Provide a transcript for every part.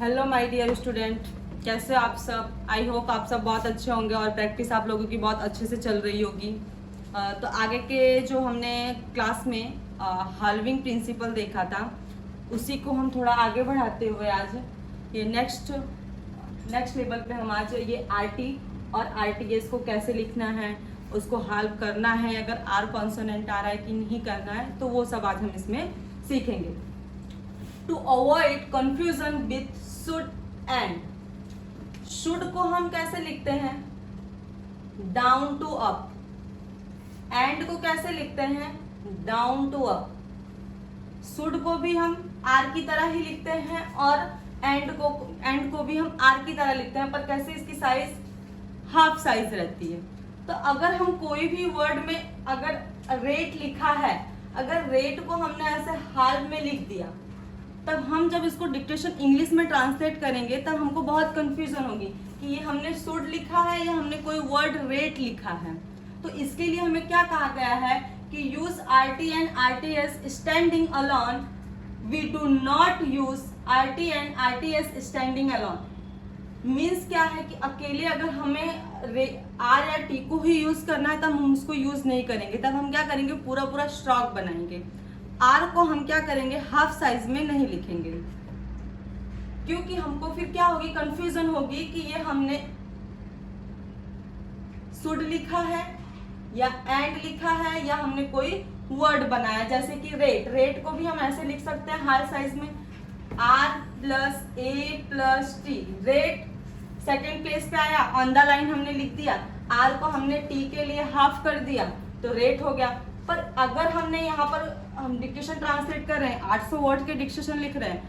Hello my dear student, कैसे आप सब। आई होप आप सब बहुत अच्छे होंगे और प्रैक्टिस आप लोगों की बहुत अच्छे से चल रही होगी। तो आगे के जो हमने क्लास में हाल्विंग प्रिंसिपल देखा था, उसी को हम थोड़ा आगे बढ़ाते हुए आज ये नेक्स्ट लेवल पे हम आज ये आरटी और आरटीएस को कैसे लिखना है, उसको हाल्व करना है, अगर आर कॉन्सोनेंट आ रहा है कि नहीं करना है, तो वो सब आज हम इसमें सीखेंगे। To avoid confusion with should and, should को हम कैसे लिखते हैं, डाउन टू अप। एंड को कैसे लिखते हैं, डाउन टू अप। शुड को भी हम आर की तरह ही लिखते हैं और एंड को भी हम आर की तरह लिखते हैं, पर कैसे इसकी साइज हाफ साइज रहती है। तो अगर हम कोई भी वर्ड में अगर रेट लिखा है, अगर रेट को हमने ऐसे हाल्फ में लिख दिया, तब हम जब इसको डिक्टेशन इंग्लिश में ट्रांसलेट करेंगे तब हमको बहुत कंफ्यूजन होगी कि ये हमने शुड लिखा है या हमने कोई वर्ड रेट लिखा है। तो इसके लिए हमें क्या कहा गया है कि use RT and RTS standing alone, we do not use RT and RTS standing alone. Means क्या है कि अकेले अगर हमें आर या टी को ही यूज करना है तब हम उसको यूज नहीं करेंगे। तब हम क्या करेंगे, पूरा पूरा स्ट्रोक बनाएंगे। आर को हम क्या करेंगे, हाफ साइज में नहीं लिखेंगे, क्योंकि हमको फिर क्या होगी, कंफ्यूजन होगी कि ये हमने शुड लिखा है या एंड लिखा है या हमने कोई वर्ड बनाया। जैसे कि रेट को भी हम ऐसे लिख सकते हैं हाफ साइज में, R plus A plus T. Rate second place पे आया, ऑन द लाइन हमने लिख दिया, आर को हमने टी के लिए हाफ कर दिया तो रेट हो गया। पर अगर हमने यहाँ पर हम डिक्टेशन ट्रांसलेट कर रहे हैं, 800 वर्ड के डिक्टेशन लिख रहे हैं,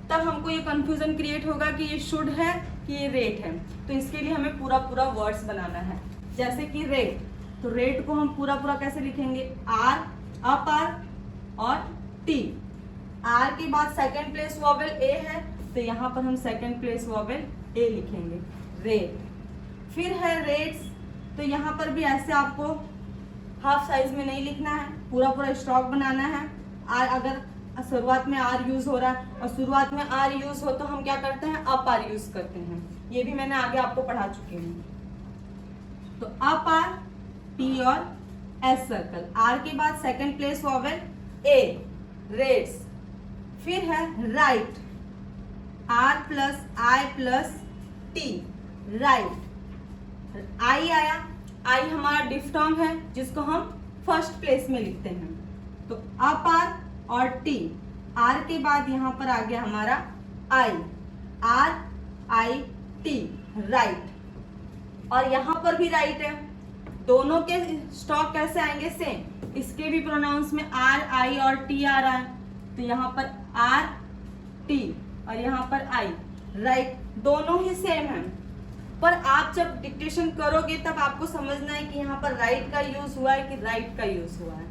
तब हमको ये कंफ्यूजन क्रिएट होगा कि ये शुड है कि ये रेट है। तो इसके लिए हमें पूरा पूरा वर्ड्स बनाना है। जैसे कि रेट, तो रेट को हम पूरा पूरा कैसे लिखेंगे, आर, अप आर और टी। आर के बाद सेकेंड प्लेस वॉवेल ए है, तो यहाँ पर हम सेकेंड प्लेस वॉवेल ए लिखेंगे, रेट। फिर है रेट्स, तो यहाँ पर भी ऐसे आपको हाफ साइज में नहीं लिखना है, पूरा पूरा स्ट्रोक बनाना है। आर अगर शुरुआत में आर यूज हो रहा है और शुरुआत में आर यूज हो तो हम क्या करते हैं, अप आर यूज करते हैं। ये भी मैंने आगे आपको पढ़ा चुकी हूँ। तो अप आर, टी और एस सर्कल। आर के बाद second place vowel A, rates. फिर है right, R plus I plus T, right. I आया, आई हमारा डिफ्थॉन्ग है जिसको हम फर्स्ट प्लेस में लिखते हैं। तो अप आर और टी, आर के बाद यहाँ पर आ गया हमारा आई, आर आई टी, राइट। और यहाँ पर भी राइट है। दोनों के स्टॉक कैसे आएंगे, सेम। इसके भी प्रोनाउंस में आर, आई और टी आ रहा है, तो यहाँ पर आर टी और यहाँ पर आई, राइट। दोनों ही सेम है, पर आप जब डिक्टेशन करोगे तब आपको समझना है कि यहाँ पर राइट का यूज हुआ है कि राइट का यूज हुआ है।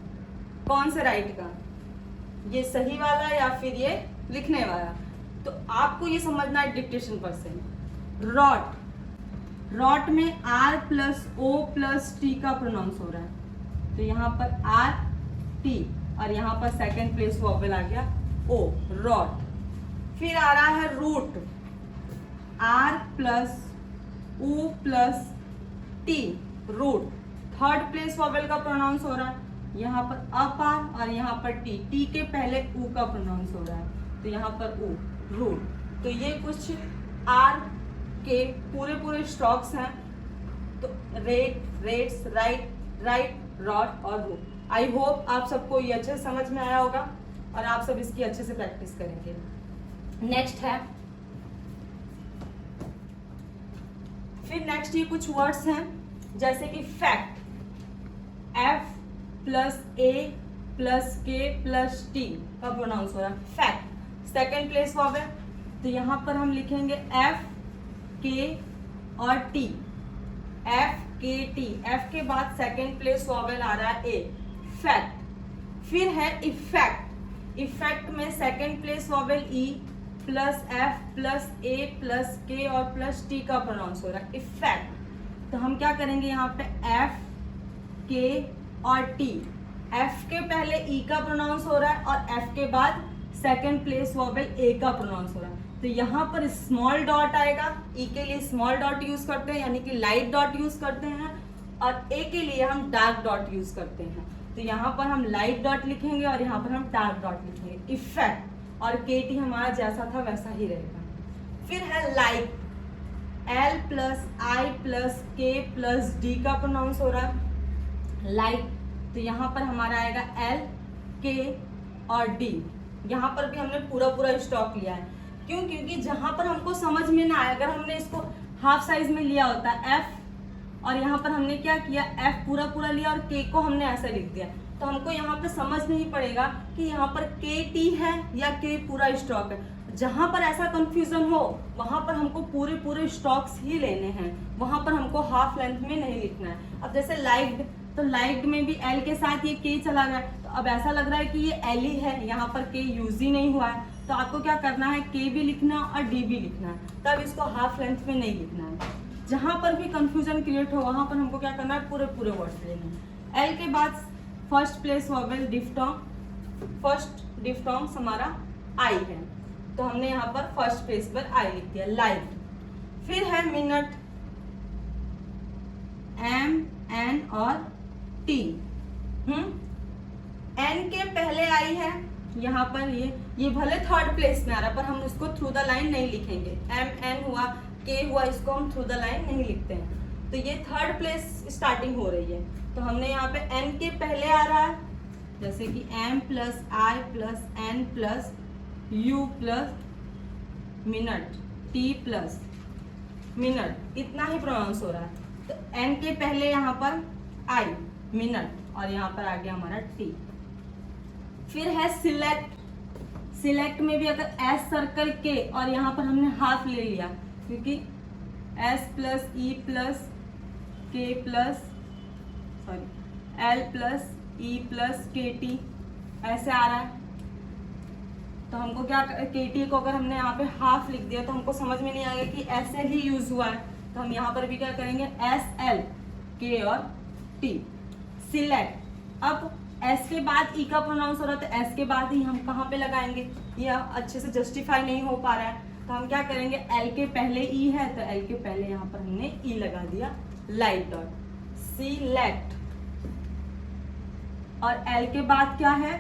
कौन से राइट का, ये सही वाला या फिर ये लिखने वाला। तो आपको ये समझना है डिक्टेशन पर से। रॉट, रॉट में R plus O plus T का प्रोनाउंस हो रहा है, तो यहाँ पर आर टी और यहाँ पर सेकेंड प्लेस वॉवेल आ गया ओ, रॉट। फिर आ रहा है रूट, आर प्लस ऊ plus T, root. Third place vowel का प्रोनाउंस हो रहा है, यहाँ पर अप आर और यहाँ पर टी, टी के पहले ऊ का प्रोनाउंस हो रहा है, तो यहाँ पर ऊ, रूट। तो ये कुछ आर के पूरे पूरे स्ट्रोक्स हैं। तो rate, rates, write, right, rot और रूट। आई होप आप सबको ये अच्छे से समझ में आया होगा और आप सब इसकी अच्छे से प्रैक्टिस करेंगे। नेक्स्ट है, फिर नेक्स्ट ये कुछ वर्ड्स हैं जैसे कि fact, F plus A plus के प्लस टी का प्रोनाउंस हो रहा है, फैक्ट। सेकेंड प्लेस वॉवेल, तो यहाँ पर हम लिखेंगे एफ के और टी, एफ के टी। एफ के बाद सेकेंड प्लेस वॉवेल आ रहा है ए, फैक्ट। फिर है इफेक्ट, इफेक्ट में second place vowel E plus F plus A plus K और प्लस टी का प्रोनाउंस हो रहा है, इफेक्ट। तो हम क्या करेंगे, यहाँ पे एफ के और टी, एफ के पहले ई का प्रोनाउंस हो रहा है और एफ के बाद सेकेंड प्लेस वॉवेल ए का प्रोनाउंस हो रहा है, तो तो यहाँ पर स्मॉल डॉट आएगा, ई के लिए स्मॉल डॉट यूज करते हैं यानी कि लाइट डॉट यूज करते हैं, और ए के लिए हम डार्क डॉट यूज करते हैं। तो यहाँ पर हम लाइट डॉट लिखेंगे और यहाँ पर हम डार्क डॉट लिखेंगे। इफेक्ट और KT हमारा जैसा था वैसा ही रहेगा। फिर है like, L plus I plus K plus D का प्रोनाउंस हो रहा है लाइक। तो यहाँ पर हमारा आएगा L, K और D। यहाँ पर भी हमने पूरा स्टॉक लिया है। क्यों? क्योंकि जहाँ पर हमको समझ में ना आए, अगर हमने इसको हाफ साइज में लिया होता F, और यहाँ पर हमने क्या किया, F पूरा लिया और K को हमने ऐसा लिख दिया, तो हमको यहाँ पे समझ नहीं पड़ेगा कि यहाँ पर KT है या K पूरा स्टॉक है। जहाँ पर ऐसा कंफ्यूजन हो वहाँ पर हमको पूरे स्टॉक्स ही लेने हैं, वहाँ पर हमको हाफ लेंथ में नहीं लिखना है। अब जैसे लाइक्ड, तो लाइक्ड में भी L के साथ ये K चला गया, तो अब ऐसा लग रहा है कि ये L ही है, यहाँ पर K यूज ही नहीं हुआ है। तो आपको क्या करना है, K भी लिखना और D भी लिखना है, तब इसको हाफ लेंथ में नहीं लिखना है। जहाँ पर भी कंफ्यूजन क्रिएट हो वहाँ पर हमको क्या करना है, पूरे वर्ड्स लेने हैं। L के बाद first place vowel diphthong, first diphthong हमारा I है, तो हमने यहाँ पर फर्स्ट प्लेस पर I लिख दिया, लाइक। फिर है मिनट, M, N और T। N के पहले I है, यहाँ पर ये भले थर्ड प्लेस में आ रहा है पर हम उसको थ्रू द लाइन नहीं लिखेंगे। M, N हुआ, K हुआ, इसको हम थ्रू द लाइन नहीं लिखते हैं। तो ये थर्ड प्लेस स्टार्टिंग हो रही है, तो हमने यहाँ पे N के पहले आ रहा है, जैसे कि M plus I plus N plus U plus minute, T plus minute, इतना ही प्रोनाउंस हो रहा है। तो N के पहले यहाँ पर I मिनट और यहाँ पर आ गया हमारा T। फिर है सिलेक्ट, सिलेक्ट में भी अगर S सर्कल के और यहाँ पर हमने हाफ ले लिया, क्योंकि S plus E plus K plus L plus E plus KT ऐसे आ रहा है, तो हमको क्या, KT को अगर हमने यहाँ पे हाफ लिख दिया तो हमको समझ में नहीं आएगा कि SL ही यूज हुआ है, तो हम यहाँ पर भी क्या करेंगे, SL, K और T। सिलेक्ट, अब S के बाद E का प्रोनाउंस हो रहा है, तो S के बाद ही हम कहाँ पे लगाएंगे, ये अच्छे से जस्टिफाई नहीं हो पा रहा है, तो हम क्या करेंगे, L के पहले E है तो L के पहले यहाँ पर हमने E लगा दिया, लाइट डॉट। सिलेक्ट, और L के बाद क्या है,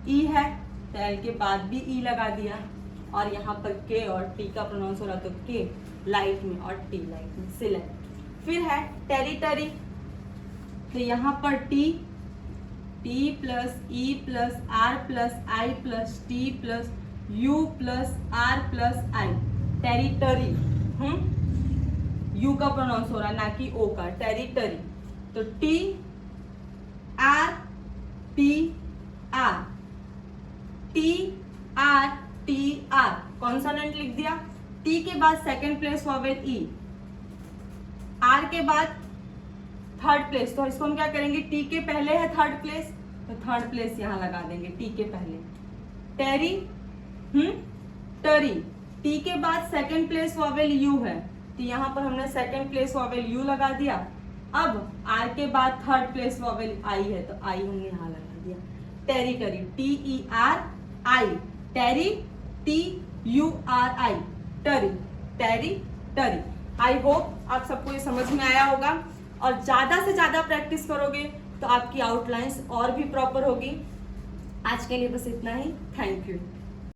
E है, तो L के बाद भी E लगा दिया, और यहाँ पर K और T का प्रोनाउंस हो रहा तो K लाइट में और T लाइट में, सिलेक्ट। फिर है टेरिटरी, तो यहाँ पर T plus E plus R plus I plus T plus U plus R plus I, territory. U का प्रोनाउंस हो रहा है ना कि O का, टेरिटरी। तो T R T R, T R T R, consonant लिख दिया। T के बाद second place vowel E, R के बाद थर्ड प्लेस, तो इसको हम क्या करेंगे, T के पहले है थर्ड प्लेस, तो थर्ड प्लेस यहाँ लगा देंगे T के पहले। टेरी, टरी, T के बाद सेकेंड प्लेस वोवेल U है, तो यहाँ पर हमने सेकेंड प्लेस वोवेल U लगा दिया। अब R के बाद थर्ड प्लेस वोवेल I है, तो I हमने यहाँ लगा दिया, टेरिटरी, TERI, टेरी, TURI, टरी, टेरी टरी। आई होप आप सबको ये समझ में आया होगा, और ज़्यादा से ज़्यादा प्रैक्टिस करोगे तो आपकी आउटलाइंस और भी प्रॉपर होगी। आज के लिए बस इतना ही, थैंक यू।